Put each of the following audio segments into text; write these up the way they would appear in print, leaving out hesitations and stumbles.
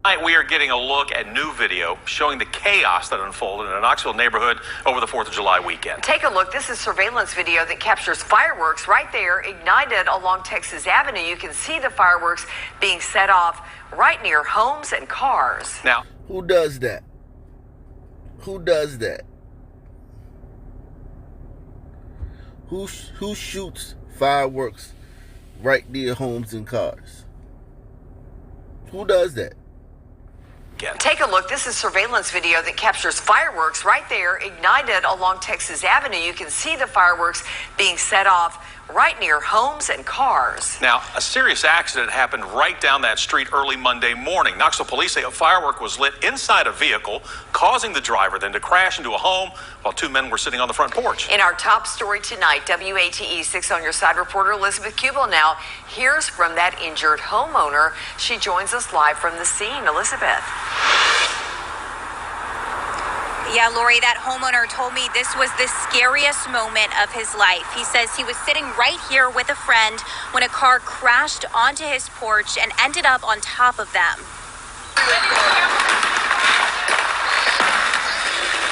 Tonight we are getting a look at new video showing the chaos that unfolded in a Knoxville neighborhood over the 4th of July weekend. Take a look. This is surveillance video that captures fireworks right there ignited along Texas Avenue. You can see the fireworks being set off right near homes and cars. Now, who does that? Who does that? Who shoots fireworks right near homes and cars? Who does that? Take a look. This is surveillance video that captures fireworks right there ignited along Texas Avenue. You can see the fireworks being set off right near homes and cars. Now, a serious accident happened right down that street early Monday morning. Knoxville police say a firework was lit inside a vehicle, causing the driver then to crash into a home while two men were sitting on the front porch. In our top story tonight, WATE 6 on Your Side reporter Elizabeth Kubel now hears from that injured homeowner. She joins us live from the scene. Elizabeth. Yeah, Lori, that homeowner told me this was the scariest moment of his life. He says he was sitting right here with a friend when a car crashed onto his porch and ended up on top of them.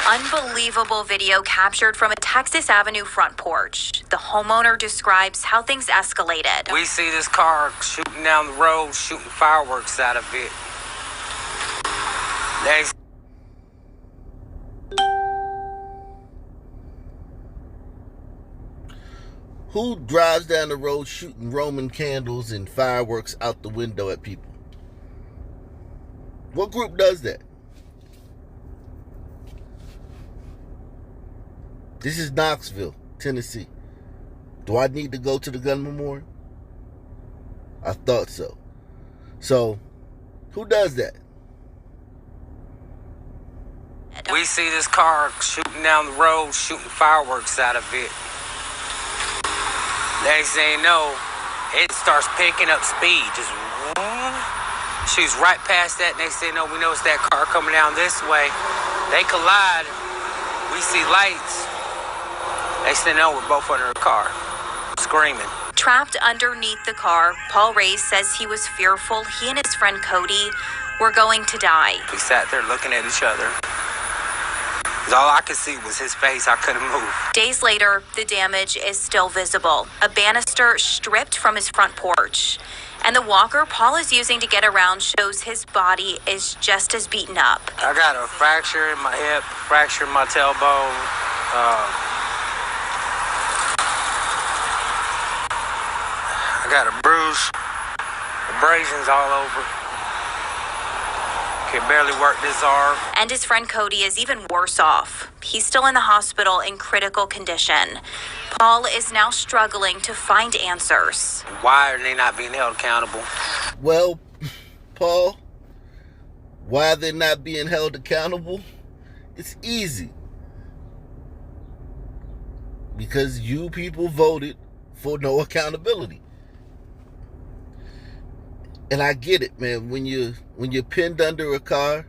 Unbelievable video captured from a Texas Avenue front porch. The homeowner describes how things escalated. We see this car shooting down the road, shooting fireworks out of it. Who drives down the road shooting Roman candles and fireworks out the window at people? What group does that? This is Knoxville, Tennessee. Do I need to go to the gun memorial? I thought so. So, who does that? We see this car shooting down the road, shooting fireworks out of it. Next thing you know, it starts picking up speed. Just shoots right past that. Next thing you know, we notice that car coming down this way. They collide. We see lights. Next thing you know, we're both under a car, screaming. Trapped underneath the car, Paul Ray says he was fearful he and his friend Cody were going to die. We sat there looking at each other. All I could see was his face. I couldn't move. Days later, the damage is still visible. A banister stripped from his front porch. And the walker Paul is using to get around shows his body is just as beaten up. I got a fracture in my hip, fracture in my tailbone. I got a bruise, abrasions all over. Can barely work this arm. And his friend Cody is even worse off. He's still in the hospital in critical condition. Paul is now struggling to find answers. Why are they not being held accountable? Well, Paul, why they're not being held accountable? It's easy. Because you people voted for no accountability. And I get it, man. When you're pinned under a car,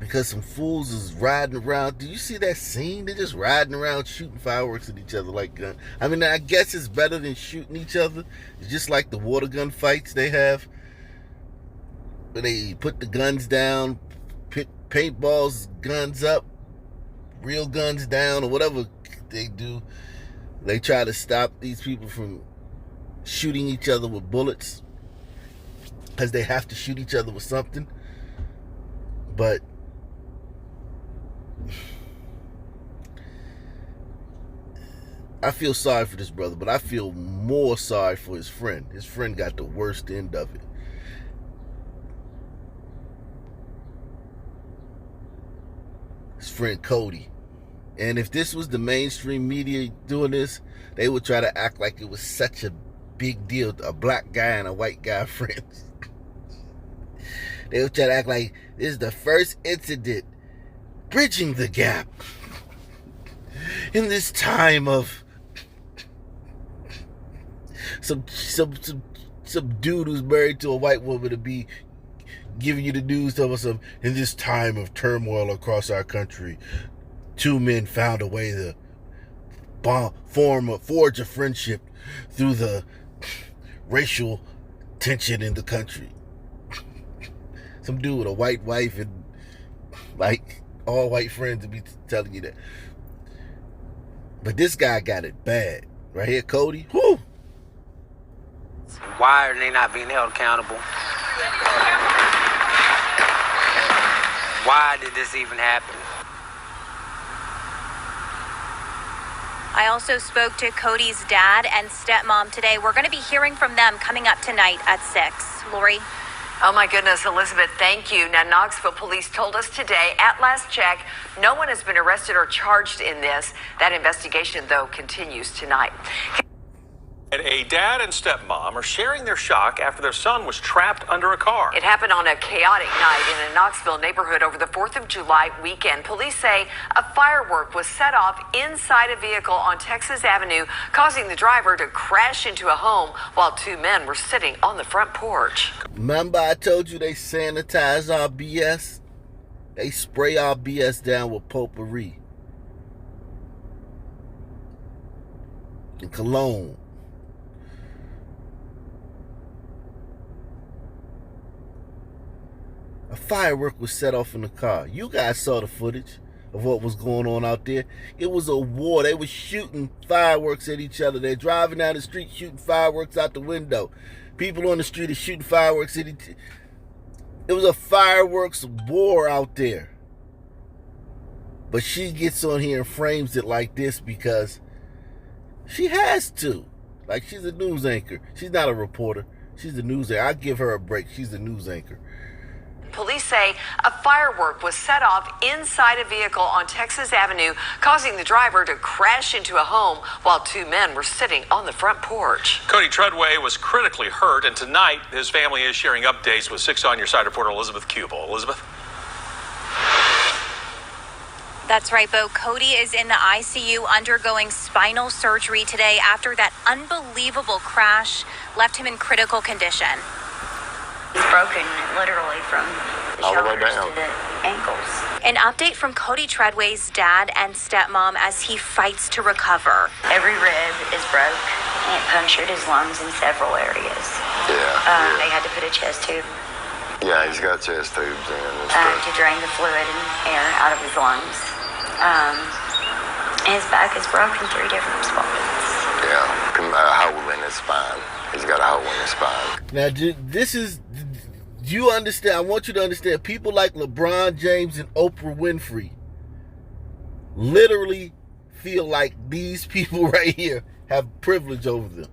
because some fools is riding around. Do you see that scene? They're just riding around shooting fireworks at each other like guns. I mean, I guess it's better than shooting each other. It's just like the water gun fights they have, where they put the guns down, paintballs, guns up, real guns down, or whatever they do. They try to stop these people from shooting each other with bullets because they have to shoot each other with something. But I feel sorry for this brother, but I feel more sorry for his friend. His friend got the worst end of it. His friend Cody. And if this was the mainstream media doing this, they would try to act like it was such a big deal. A black guy and a white guy friends. They would try to act like this is the first incident bridging the gap in this time of some dude who's married to a white woman to be giving you the news of us in this time of turmoil across our country. Two men found a way to forge a friendship through the racial tension in the country. Some dude with a white wife and like all white friends to be telling you that. But this guy got it bad. Right here, Cody. Whoo! Why are they not being held accountable? Why did this even happen? I also spoke to Cody's dad and stepmom today. We're going to be hearing from them coming up tonight at 6. Lori? Oh my goodness, Elizabeth, thank you. Now, Knoxville police told us today, at last check, no one has been arrested or charged in this. That investigation, though, continues tonight. And a dad and stepmom are sharing their shock after their son was trapped under a car. It happened on a chaotic night in a Knoxville neighborhood over the 4th of July weekend. Police say a firework was set off inside a vehicle on Texas Avenue, causing the driver to crash into a home while 2 men were sitting on the front porch. Remember I told you they sanitize our BS? They spray our BS down with potpourri and cologne. A firework was set off in the car. You guys saw the footage of what was going on out there. It was a war. They were shooting fireworks at each other. They're driving down the street shooting fireworks out the window. People on the street are shooting fireworks at each. It was a fireworks war out there. But she gets on here and frames it like this because she has to. Like, she's a news anchor. She's not a reporter. She's a news anchor. I'll give her a break. She's a news anchor. Police say a firework was set off inside a vehicle on Texas Avenue, causing the driver to crash into a home while 2 men were sitting on the front porch. Cody Treadway was critically hurt, and tonight his family is sharing updates with 6 On Your Side reporter Elizabeth Kubel. Elizabeth? That's right, Bo. Cody is in the ICU undergoing spinal surgery today after that unbelievable crash left him in critical condition. He's broken literally from the shoulders to the ankles. An update from Cody Treadway's dad and stepmom as he fights to recover. Every rib is broke, and it punctured his lungs in several areas. They had to put a chest tube. Yeah, he's got chest tubes in and to drain the fluid and air out of his lungs. His back is broken 3 different spots. Yeah, a hole in his spine. He's got a hole in his spine. Now, do you understand? I want you to understand, people like LeBron James and Oprah Winfrey literally feel like these people right here have privilege over them.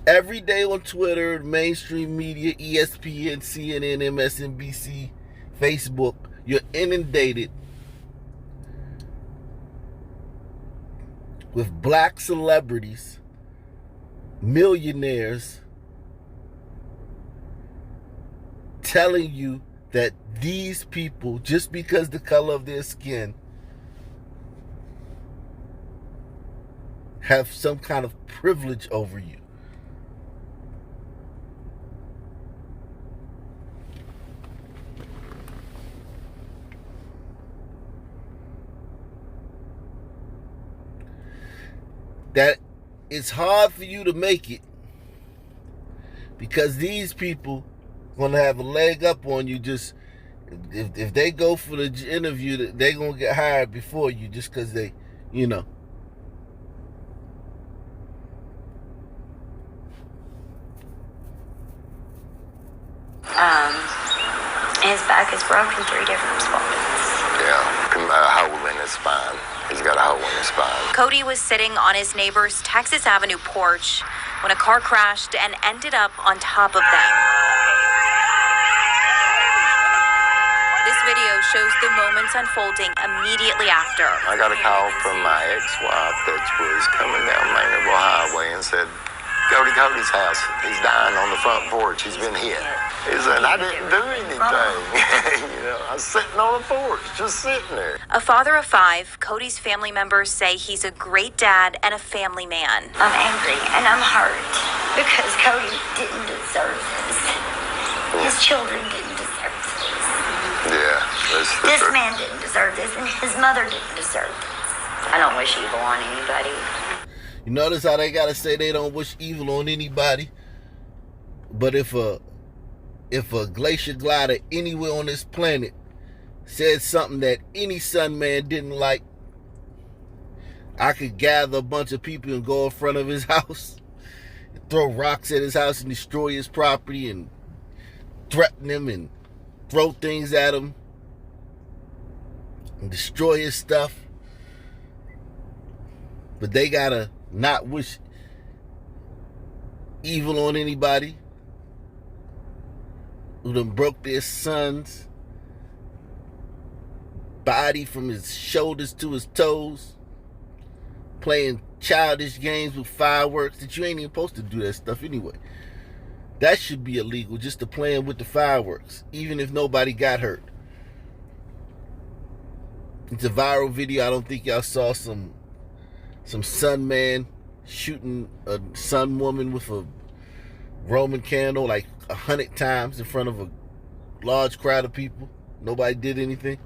Every day on Twitter, mainstream media, ESPN, CNN, MSNBC, Facebook, you're inundated with black celebrities, millionaires, telling you that these people, just because the color of their skin, have some kind of privilege over you. That it's hard for you to make it because these people gonna have a leg up on you. Just if they go for the interview, they gonna get hired before you just because they, you know. His back is broken 3 different spots. Yeah, a hole in his spine. He's got a hole in his spine. Cody was sitting on his neighbor's Texas Avenue porch when a car crashed and ended up on top of them. This video shows the moments unfolding immediately after. I got a call from my ex-wife that was coming down Maynardville Highway and said, go to Cody's house. He's dying on the front porch. He's been hit. He said, I didn't do anything. You know, I was sitting on the porch, just sitting there. A father of 5, Cody's family members say he's a great dad and a family man. I'm angry and I'm hurt because Cody didn't deserve this. His children didn't deserve this. Yeah, This man didn't deserve this, and his mother didn't deserve this. I don't wish evil on anybody. You notice how they gotta say they don't wish evil on anybody? But if a glacier glider anywhere on this planet said something that any Sun man didn't like, I could gather a bunch of people and go in front of his house, and throw rocks at his house and destroy his property and threaten him and throw things at him and destroy his stuff. But they gotta not wish evil on anybody who done broke their son's body from his shoulders to his toes, playing childish games with fireworks that you ain't even supposed to do that stuff anyway. That should be illegal, just to playing with the fireworks, even if nobody got hurt. It's a viral video. I don't think y'all saw some Sun man shooting a Sun woman with a Roman candle like 100 times in front of a large crowd of people. Nobody did anything.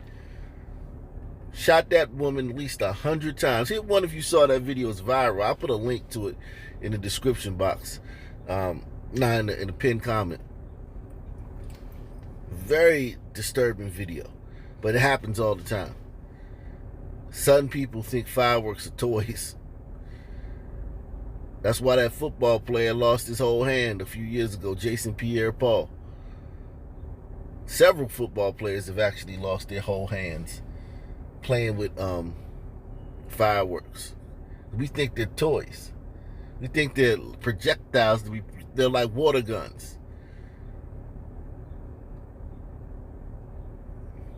Shot that woman at least 100 times. Hit one if you saw that video. It's viral. I'll put a link to it in the description box. In the pinned comment. Very disturbing video. But it happens all the time. Sun people think fireworks are toys. That's why that football player lost his whole hand a few years ago, Jason Pierre-Paul. Several football players have actually lost their whole hands playing with fireworks. We think they're toys. We think they're projectiles. They're like water guns.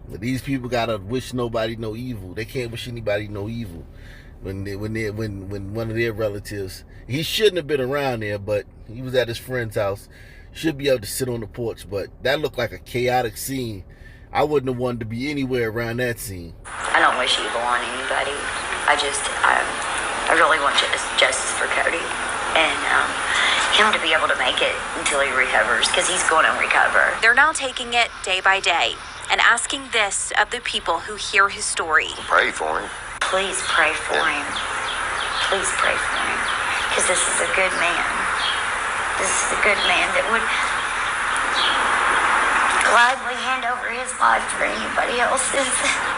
But these people gotta wish nobody no evil. They can't wish anybody no evil when one of their relatives. He shouldn't have been around there, but he was at his friend's house. Should be able to sit on the porch, but that looked like a chaotic scene. I wouldn't have wanted to be anywhere around that scene. I don't wish evil on anybody. I really want justice for Cody, and him to be able to make it until he recovers, because he's going to recover. They're now taking it day by day and asking this of the people who hear his story. Pray for him. Please pray for him. Please pray for him, because this is a good man. This is a good man that would gladly hand over his life for anybody else's.